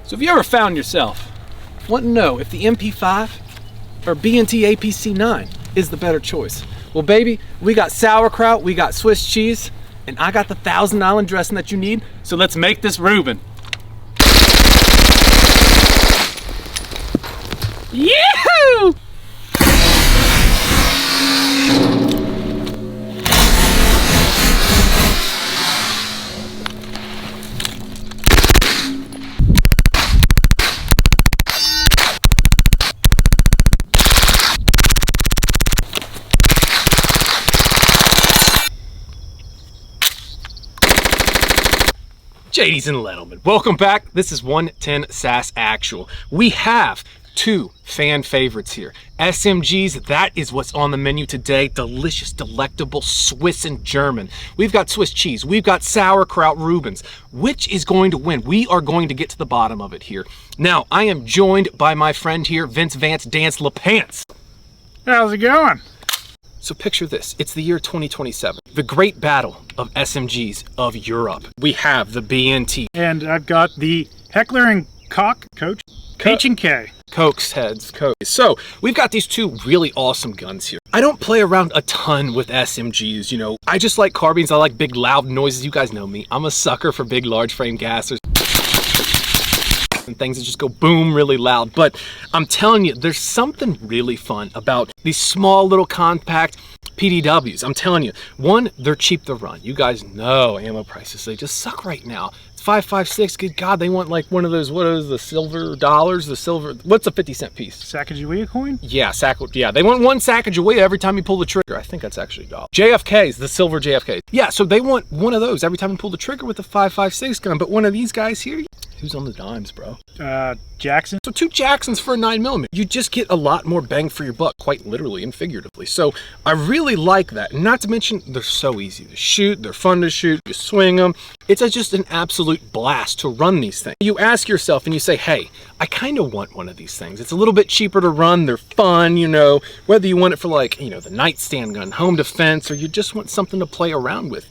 So if you ever found yourself wanting to know if the MP5 or B&T APC9 is the better choice, well baby, we got sauerkraut, we got Swiss cheese, and I got the Thousand Island dressing that you need, so let's make this Reuben. Yahoo! JD's and Lettleman, welcome back. This is 110 Sass Actual. We have two fan favorites here. SMGs, that is what's on the menu today. Delicious, delectable Swiss and German. We've got Swiss cheese, we've got sauerkraut Reubens. Which is going to win? We are going to get to the bottom of it here. Now, I am joined by my friend here, Vince Vance Dance LaPants. How's it going? So picture this, it's the year 2027, the great battle of SMGs of Europe. We have the B&T. And I've got the Heckler and Koch Coach H&K. Koch's heads, Koch. So we've got these two really awesome guns here. I don't play around a ton with SMGs, you know. I just like carbines, I like big loud noises. You guys know me, I'm a sucker for big large frame gassers and things that just go boom really loud. But I'm telling you, there's something really fun about these small little compact PDWs. I'm telling you, one, they're cheap to run. You guys know ammo prices, they just suck right now. It's $5.56, good God, they want like one of those, what is the silver dollars, the silver, what's a 50-cent piece? Sacagawea coin? Yeah, yeah, they want one Sacagawea every time you pull the trigger. I think that's actually a dollar. JFKs, the silver JFKs. Yeah, so they want one of those every time you pull the trigger with the 5.56 gun, but one of these guys here, who's on the dimes, bro? Jackson. So two Jacksons for a 9mm. You just get a lot more bang for your buck, quite literally and figuratively. So I really like that. Not to mention, they're so easy to shoot. They're fun to shoot. You swing them. It's just an absolute blast to run these things. You ask yourself and you say, hey, I kind of want one of these things. It's a little bit cheaper to run. They're fun, you know, whether you want it for like, you know, the nightstand gun, home defense, or you just want something to play around with.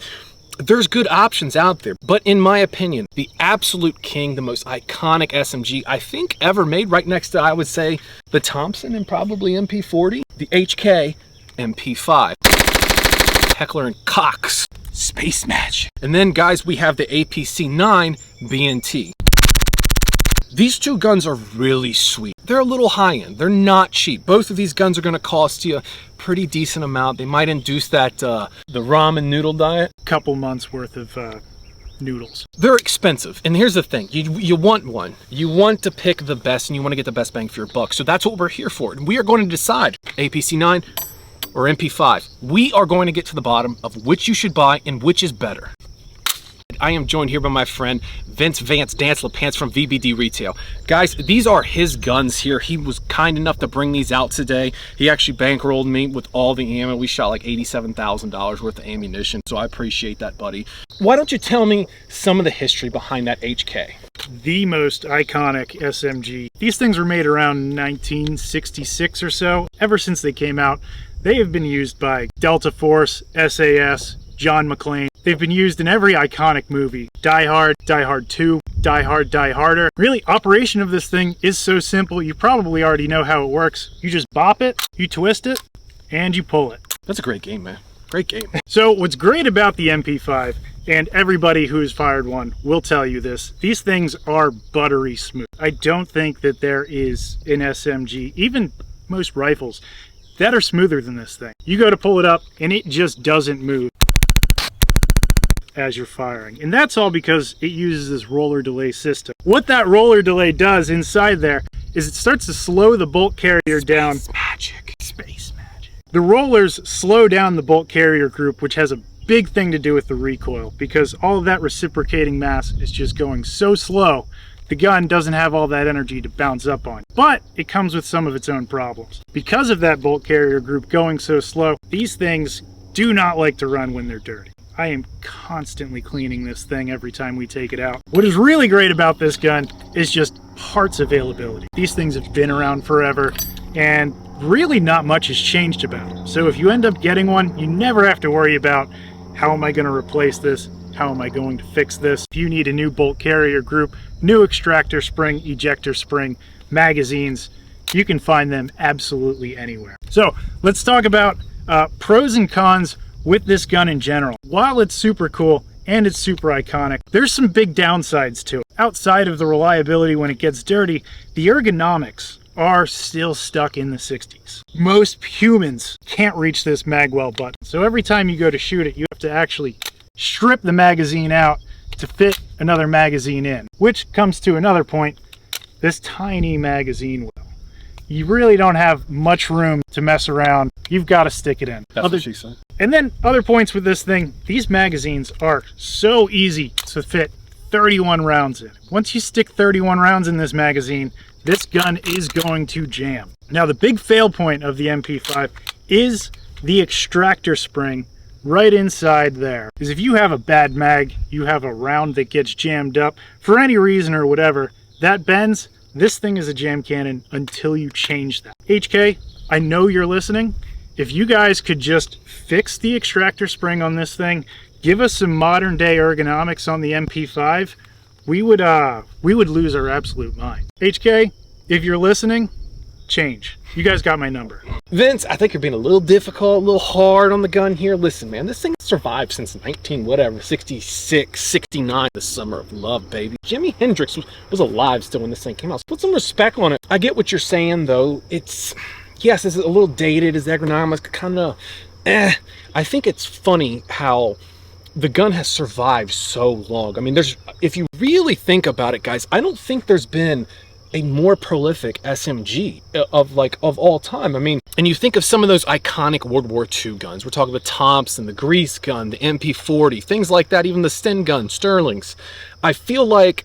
There's good options out there, but in my opinion, the absolute king, the most iconic SMG I think ever made, right next to, I would say, the Thompson and probably MP40, the HK MP5. Heckler and Koch's Space Match. And then guys, we have the APC9 B&T. These two guns are really sweet. They're a little high-end. They're not cheap. Both of these guns are going to cost you a pretty decent amount. They might induce that the ramen noodle diet. Couple months worth of noodles. They're expensive. And here's the thing. You want one. You want to pick the best and you want to get the best bang for your buck. So that's what we're here for. And we are going to decide APC9 or MP5. We are going to get to the bottom of which you should buy and which is better. I am joined here by my friend Vince Vance Dance LaPants from VBD Retail. Guys, these are his guns here. He was kind enough to bring these out today. He actually bankrolled me with all the ammo. We shot like $87,000 worth of ammunition, so I appreciate that, buddy. Why don't you tell me some of the history behind that HK? The most iconic SMG. These things were made around 1966 or so. Ever since they came out, they have been used by Delta Force, SAS, John McClane. They've been used in every iconic movie. Die Hard, Die Hard 2, Die Hard, Die Harder. Really, operation of this thing is so simple, you probably already know how it works. You just bop it, you twist it, and you pull it. That's a great game, man. Great game. So what's great about the MP5, and everybody who's fired one will tell you this, these things are buttery smooth. I don't think that there is an SMG, even most rifles, that are smoother than this thing. You go to pull it up, and it just doesn't move as you're firing. And that's all because it uses this roller delay system. What that roller delay does inside there is it starts to slow the bolt carrier down. Space magic. The rollers slow down the bolt carrier group, which has a big thing to do with the recoil, because all of that reciprocating mass is just going so slow, the gun doesn't have all that energy to bounce up on. But it comes with some of its own problems. Because of that bolt carrier group going so slow, these things do not like to run when they're dirty. I am constantly cleaning this thing every time we take it out. What is really great about this gun is just parts availability. These things have been around forever, and really not much has changed about them. So if you end up getting one, you never have to worry about, how am I going to replace this? how am I going to fix this? If you need a new bolt carrier group, new extractor spring, ejector spring, magazines, you can find them absolutely anywhere. So let's talk about pros and cons with this gun in general. While it's super cool and it's super iconic, there's some big downsides to it. Outside of the reliability when it gets dirty, the ergonomics are still stuck in the 60s. Most humans can't reach this magwell button. So every time you go to shoot it, you have to actually strip the magazine out to fit another magazine in, which comes to another point, this tiny magazine well. You really don't have much room to mess around. You've got to stick it in. That's what she said. And then other points with this thing, these magazines are so easy to fit 31 rounds in. Once you stick 31 rounds in this magazine, this gun is going to jam. Now the big fail point of the MP5 is the extractor spring right inside there. Because if you have a bad mag, you have a round that gets jammed up for any reason or whatever, that bends, this thing is a jam cannon until you change that. HK, I know you're listening. If you guys could just fix the extractor spring on this thing, give us some modern day ergonomics on the MP5, we would lose our absolute mind. HK, if you're listening, change. You guys got my number. Vince, I think you're being a little difficult, a little hard on the gun here. Listen, man, this thing survived since 66, 69, the summer of love, baby. Jimi Hendrix was alive still when this thing came out. So put some respect on it. I get what you're saying, though. Yes, it's a little dated. His ergonomics kind of, I think it's funny how the gun has survived so long. I mean, if you really think about it, guys, I don't think there's been a more prolific SMG of all time. I mean, and you think of some of those iconic World War II guns. We're talking about Thompson, the Grease gun, the MP40, things like that, even the Sten gun, Sterlings. I feel like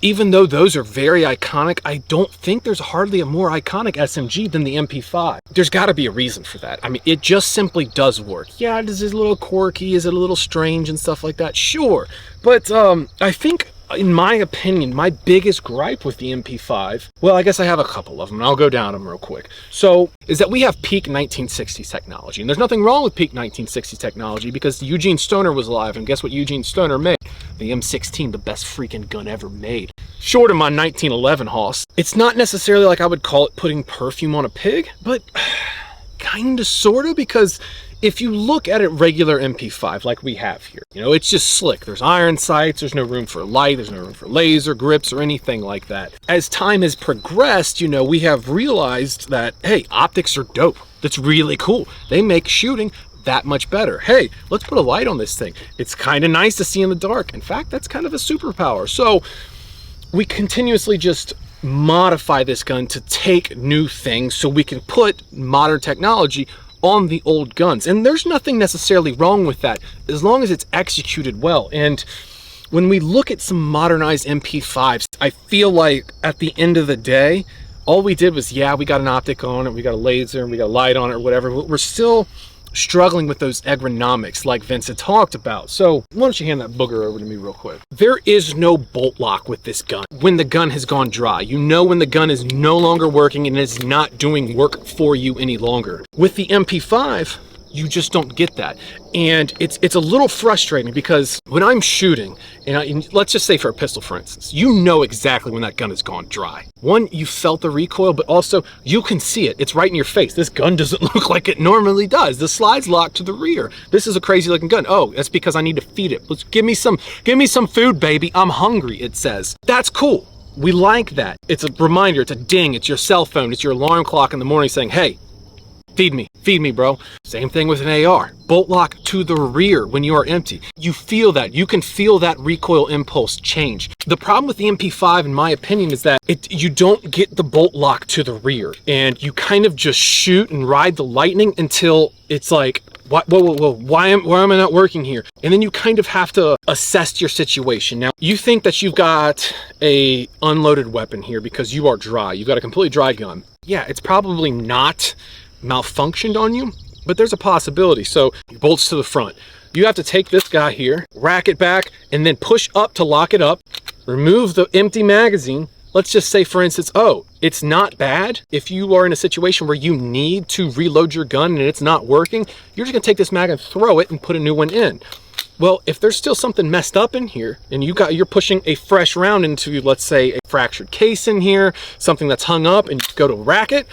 even though those are very iconic, I don't think there's hardly a more iconic SMG than the MP5. There's got to be a reason for that. I mean, it just simply does work. Yeah, is it a little quirky? Is it a little strange and stuff like that? Sure. But I think, in my opinion, my biggest gripe with the MP5, well, I guess I have a couple of them, and I'll go down them real quick. So, is that we have peak 1960s technology. And there's nothing wrong with peak 1960s technology because Eugene Stoner was alive, and guess what Eugene Stoner made? The M16, the best freaking gun ever made. Short of my 1911 Hoss. It's not necessarily like I would call it putting perfume on a pig, but kinda, sorta, because if you look at a regular MP5 like we have here, you know, it's just slick. There's iron sights, there's no room for light, there's no room for laser grips or anything like that. As time has progressed, you know, we have realized that, hey, optics are dope. That's really cool. They make shooting that much better. Hey, let's put a light on this thing. It's kind of nice to see in the dark. In fact, that's kind of a superpower. So we continuously just modify this gun to take new things so we can put modern technology on the old guns. And there's nothing necessarily wrong with that as long as it's executed well. And when we look at some modernized MP5s, I feel like at the end of the day, all we did was, yeah, we got an optic on it, we got a laser, and we got a light on it or whatever, but we're still struggling with those ergonomics like Vince had talked about. So why don't you hand that booger over to me real quick. There is no bolt lock with this gun. When the gun has gone dry, you know when the gun is no longer working and is not doing work for you any longer. With the MP5, you just don't get that. And it's a little frustrating because when I'm shooting, and let's just say for a pistol, for instance, you know exactly when that gun has gone dry. One, you felt the recoil, but also you can see it. It's right in your face. This gun doesn't look like it normally does. The slide's locked to the rear. This is a crazy looking gun. Oh, that's because I need to feed it. Let's give me some food, baby. I'm hungry, it says. That's cool. We like that. It's a reminder, it's a ding, it's your cell phone, it's your alarm clock in the morning saying, hey, feed me, bro. Same thing with an AR. Bolt lock to the rear when you are empty. You feel that. You can feel that recoil impulse change. The problem with the MP5, in my opinion, is that you don't get the bolt lock to the rear. And you kind of just shoot and ride the lightning until it's like, whoa, why am I not working here? And then you kind of have to assess your situation. Now, you think that you've got a unloaded weapon here because you are dry. You've got a completely dry gun. Yeah, it's probably not malfunctioned on you, but there's a possibility. So bolts to the front. You have to take this guy here, rack it back, and then push up to lock it up, remove the empty magazine. Let's just say, for instance, oh, it's not bad. If you are in a situation where you need to reload your gun and it's not working, you're just gonna take this mag and throw it and put a new one in. Well, if there's still something messed up in here and you're pushing a fresh round into, let's say, a fractured case in here, something that's hung up, and you go to rack it,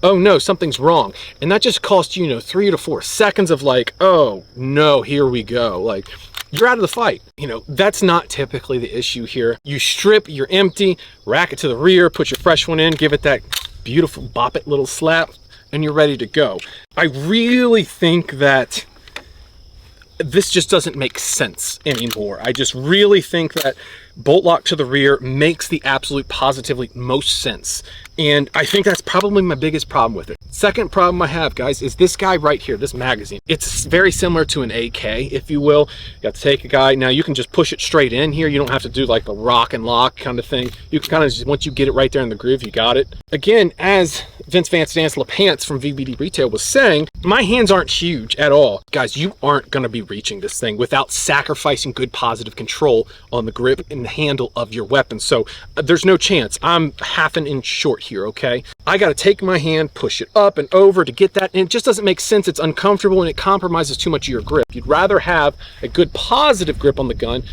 oh no, something's wrong. And that just costs you, 3 to 4 seconds of like, oh no, here we go. Like, you're out of the fight. That's not typically the issue here. You strip, you're empty, rack it to the rear, put your fresh one in, give it that beautiful bop it little slap, and you're ready to go. I really think that this just doesn't make sense anymore. I just really think that bolt lock to the rear makes the absolute positively most sense. And I think that's probably my biggest problem with it. Second problem I have, guys, is this guy right here, this magazine. It's very similar to an AK, if you will. You got to take a guy. Now you can just push it straight in here. You don't have to do like the rock and lock kind of thing. You can kind of just, once you get it right there in the groove, you got it. Again, as Vince Vance Dance LaPants from VBD Retail was saying, my hands aren't huge at all. Guys, you aren't going to be reaching this thing without sacrificing good positive control on the grip and the handle of your weapon. So there's no chance. I'm half an inch short here, okay? I got to take my hand, push it up and over to get that, and it just doesn't make sense. It's uncomfortable and it compromises too much of your grip. You'd rather have a good positive grip on the gun,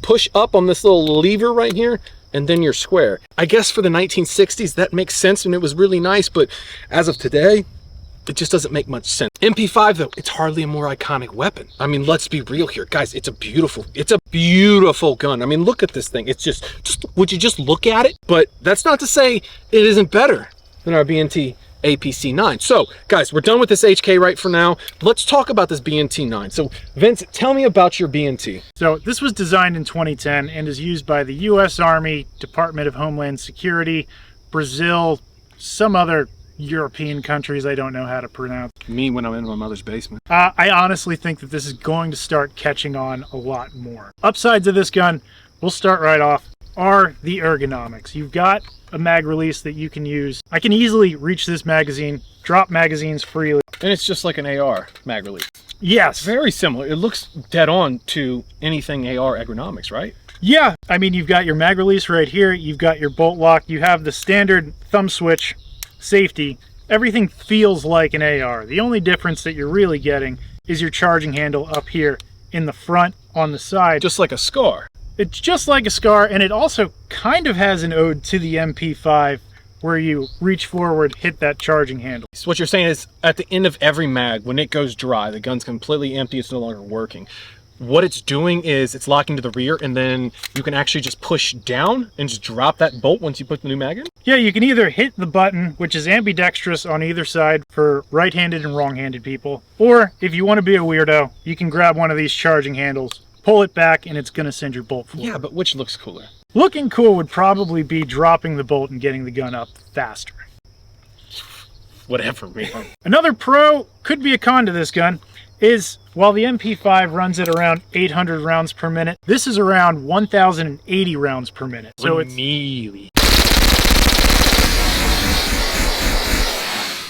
push up on this little lever right here, and then you're square. I guess for the 1960s that makes sense and it was really nice, but as of today, it just doesn't make much sense. MP5 though, it's hardly a more iconic weapon. I mean, let's be real here, guys. It's a beautiful gun. I mean, look at this thing. It's just would you just look at it? But that's not to say it isn't better than our B&T APC9. So guys, we're done with this HK right for now. Let's talk about this B&T 9. So Vince, tell me about your B&T. So this was designed in 2010 and is used by the US Army, Department of Homeland Security, Brazil, some other European countries I don't know how to pronounce. Me when I'm in my mother's basement. I honestly think that this is going to start catching on a lot more. Upsides of this gun, we'll start right off, are the ergonomics. You've got a mag release that you can use. I can easily reach this magazine, drop magazines freely. And it's just like an AR mag release. Yes. Very similar. It looks dead on to anything AR ergonomics, right? Yeah. I mean, you've got your mag release right here. You've got your bolt lock. You have the standard thumb switch, safety. Everything feels like an AR. The only difference that you're really getting is your charging handle up here in the front on the side. Just like a SCAR. It's just like a SCAR, and it also kind of has an ode to the MP5 where you reach forward, hit that charging handle. So what you're saying is at the end of every mag, when it goes dry, the gun's completely empty, it's no longer working. What it's doing is it's locking to the rear, and then you can actually just push down and just drop that bolt once you put the new mag in? Yeah, you can either hit the button, which is ambidextrous on either side for right-handed and wrong-handed people, or if you want to be a weirdo, you can grab one of these charging handles, pull it back, and it's going to send your bolt forward. Yeah, but which looks cooler? Looking cool would probably be dropping the bolt and getting the gun up faster. Whatever, man. Another pro, could be a con to this gun, is while the MP5 runs at around 800 rounds per minute, this is around 1,080 rounds per minute. So it's mealy.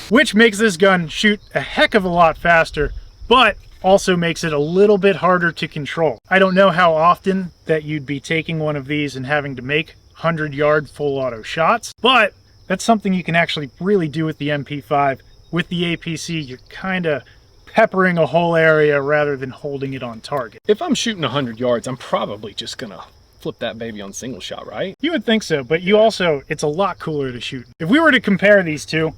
Which makes this gun shoot a heck of a lot faster, but also makes it a little bit harder to control. I don't know how often that you'd be taking one of these and having to make 100-yard full auto shots, but that's something you can actually really do with the MP5. With the APC, you're kind of peppering a whole area rather than holding it on target. If I'm shooting 100 yards, I'm probably just gonna flip that baby on single shot, right? You would think so, but you also, it's a lot cooler to shoot. If we were to compare these two,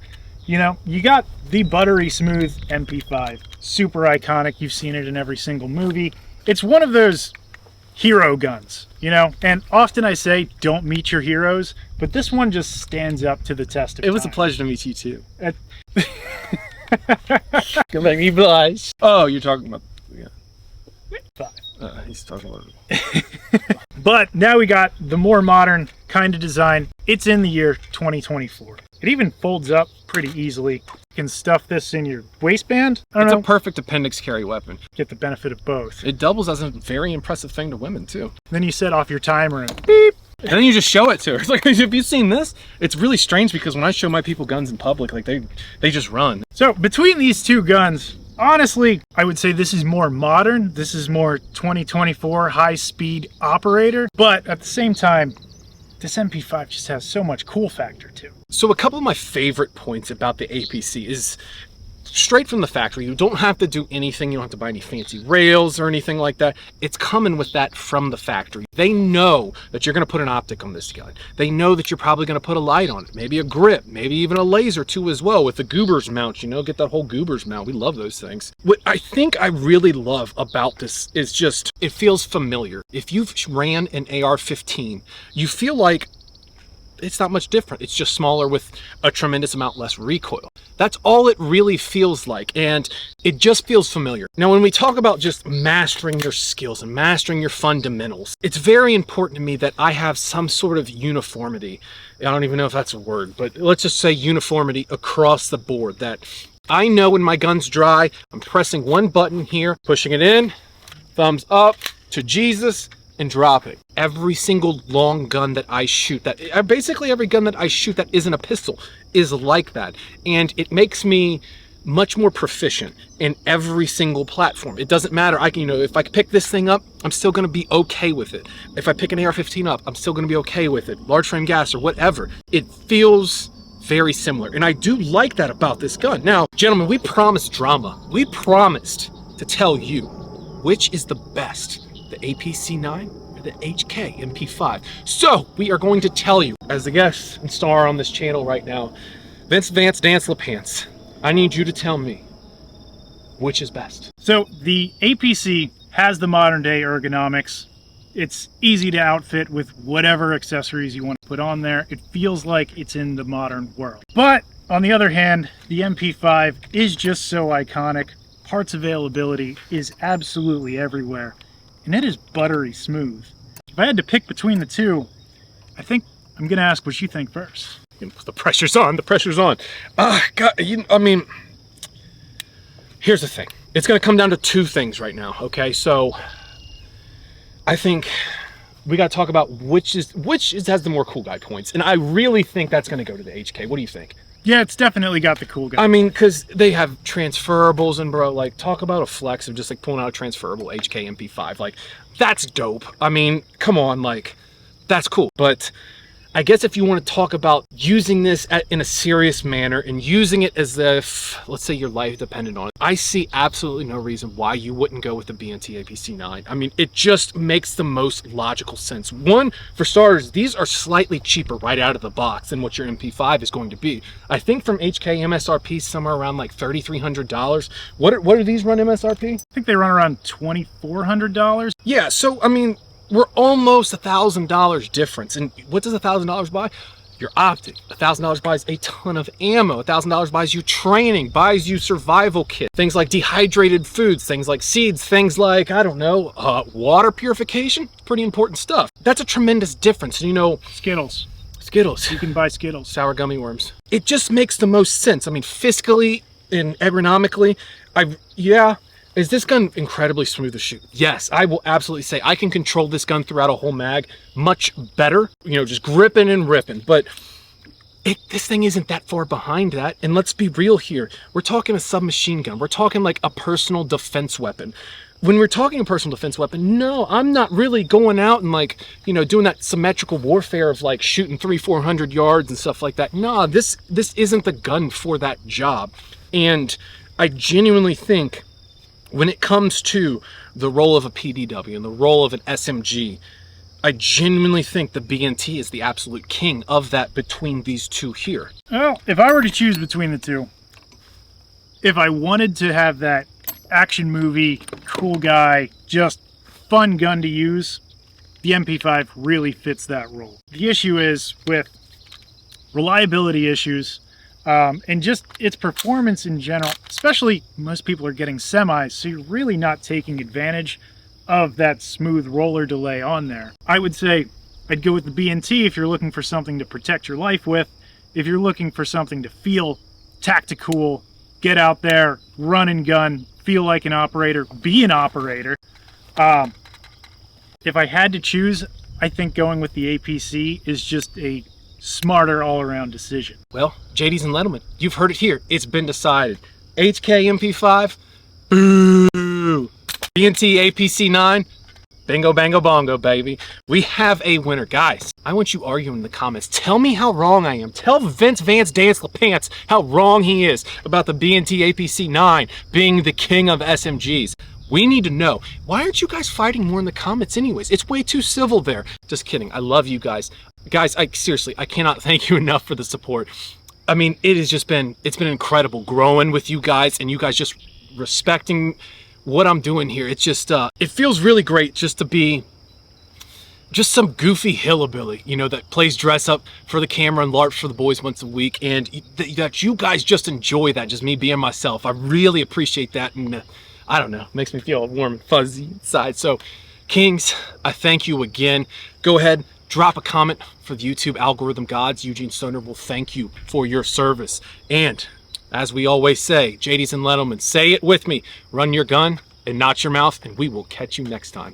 you know, you got the buttery smooth MP5, super iconic. You've seen it in every single movie. It's one of those hero guns, you know, and often I say don't meet your heroes, but this one just stands up to the test of time. It was a pleasure to meet you too. Gonna make me blush. Oh, you're talking about, yeah. He's talking about it. But now we got the more modern kind of design. It's in the year 2024. It even folds up pretty easily. You can stuff this in your waistband. It's a perfect appendix carry weapon. Get the benefit of both. It doubles as a very impressive thing to women too. Then you set off your timer and beep. And then you just show it to her. It's like, have you seen this? It's really strange because when I show my people guns in public, like they just run. So between these two guns, honestly, I would say this is more modern. This is more 2024 high-speed operator. But at the same time, this MP5 just has so much cool factor too. So a couple of my favorite points about the APC is straight from the factory. You don't have to do anything. You don't have to buy any fancy rails or anything like that. It's coming with that from the factory. They know that you're going to put an optic on this gun. They know that you're probably going to put a light on it, maybe a grip, maybe even a laser too as well with the goobers mount, you know, get that whole goobers mount. We love those things. What I think I really love about this is just, it feels familiar. If you've ran an AR-15, you feel like it's not much different. It's just smaller with a tremendous amount less recoil. That's all it really feels like, and it just feels familiar. Now, when we talk about just mastering your skills and mastering your fundamentals, it's very important to me that I have some sort of uniformity. I don't even know if that's a word, but let's just say uniformity across the board, that I know when my gun's dry, I'm pressing one button here, pushing it in, thumbs up to Jesus, and dropping. Every single long gun that I shoot, basically every gun that I shoot that isn't a pistol is like that. And it makes me much more proficient in every single platform. It doesn't matter. I can, you know, if I pick this thing up, I'm still gonna be okay with it. If I pick an AR-15 up, I'm still gonna be okay with it. Large frame gas or whatever. It feels very similar. And I do like that about this gun. Now, gentlemen, we promised drama. We promised to tell you which is the best, the APC9 or the HK MP5. So we are going to tell you, as the guest and star on this channel right now, Vince Vance Dance LaPants, I need you to tell me which is best. So the APC has the modern day ergonomics. It's easy to outfit with whatever accessories you want to put on there. It feels like it's in the modern world. But on the other hand, the MP5 is just so iconic. Parts availability is absolutely everywhere, and it is buttery smooth. If I had to pick between the two, I think I'm gonna ask what you think first. The pressure's on, the pressure's on. God, I mean, here's the thing. It's gonna come down to two things right now, okay? So, I think we gotta talk about which has the more cool guy points, and I really think that's gonna go to the HK. What do you think? Yeah, it's definitely got the cool guy. I mean, because they have transferables, and bro, like, talk about a flex of just like pulling out a transferable HK MP5. Like, that's dope. I mean, come on, like, that's cool. But I guess if you want to talk about using this in a serious manner and using it as if, let's say, your life depended on it, I see absolutely no reason why you wouldn't go with the B&T APC9. I mean, it just makes the most logical sense. One, for starters, these are slightly cheaper right out of the box than what your MP5 is going to be. I think from HK MSRP somewhere around like $3,300. What do these run MSRP? I think they run around $2,400. Yeah, so I mean, we're almost $1,000 difference. And what does $1,000 buy? Your optic. $1,000 buys a ton of ammo. $1,000 buys you training, buys you survival kit. Things like dehydrated foods, things like seeds, things like, I don't know, water purification. Pretty important stuff. That's a tremendous difference. You know, Skittles. You can buy Skittles. Sour gummy worms. It just makes the most sense. I mean, fiscally and ergonomically, yeah. Is this gun incredibly smooth to shoot? Yes, I will absolutely say I can control this gun throughout a whole mag much better, you know, just gripping and ripping. But this thing isn't that far behind that. And let's be real here. We're talking a submachine gun. We're talking like a personal defense weapon. When we're talking a personal defense weapon, no, I'm not really going out and like, you know, doing that symmetrical warfare of like shooting 300-400 yards and stuff like that. No, this isn't the gun for that job. And I genuinely think when it comes to the role of a PDW and the role of an SMG, I genuinely think the B&T is the absolute king of that between these two here. Well, if I were to choose between the two, if I wanted to have that action movie, cool guy, just fun gun to use, the MP5 really fits that role. The issue is with reliability issues, and just its performance in general. Especially most people are getting semis, so you're really not taking advantage of that smooth roller delay on there. I would say I'd go with the B&T if you're looking for something to protect your life with. If you're looking for something to feel tactical, get out there, run and gun, feel like an operator, be an operator. If I had to choose, I think going with the APC is just a smarter all-around decision. Well, JD's and Lettleman, you've heard it here. It's been decided. HK MP5, boo. B&T APC9, Bingo, bango, bongo, baby. We have a winner. Guys, I want you arguing in the comments. Tell me how wrong I am. Tell Vince Vance Dance LaPants how wrong he is about the B&T APC9 being the king of SMGs. We need to know. Why aren't you guys fighting more in the comments anyways? It's way too civil there. Just kidding. I love you guys. Guys, seriously, I cannot thank you enough for the support. I mean, it's been incredible growing with you guys and you guys just respecting what I'm doing here. It's just, it feels really great just to be just some goofy hillbilly, you know, that plays dress up for the camera and LARPs for the boys once a week, and that you guys just enjoy that, just me being myself. I really appreciate that, and I don't know, makes me feel warm and fuzzy inside. So, Kings, I thank you again. Go ahead, drop a comment for the YouTube algorithm gods. Eugene Stoner will thank you for your service. And as we always say, JDs and Lettleman, say it with me. Run your gun and not your mouth, and we will catch you next time.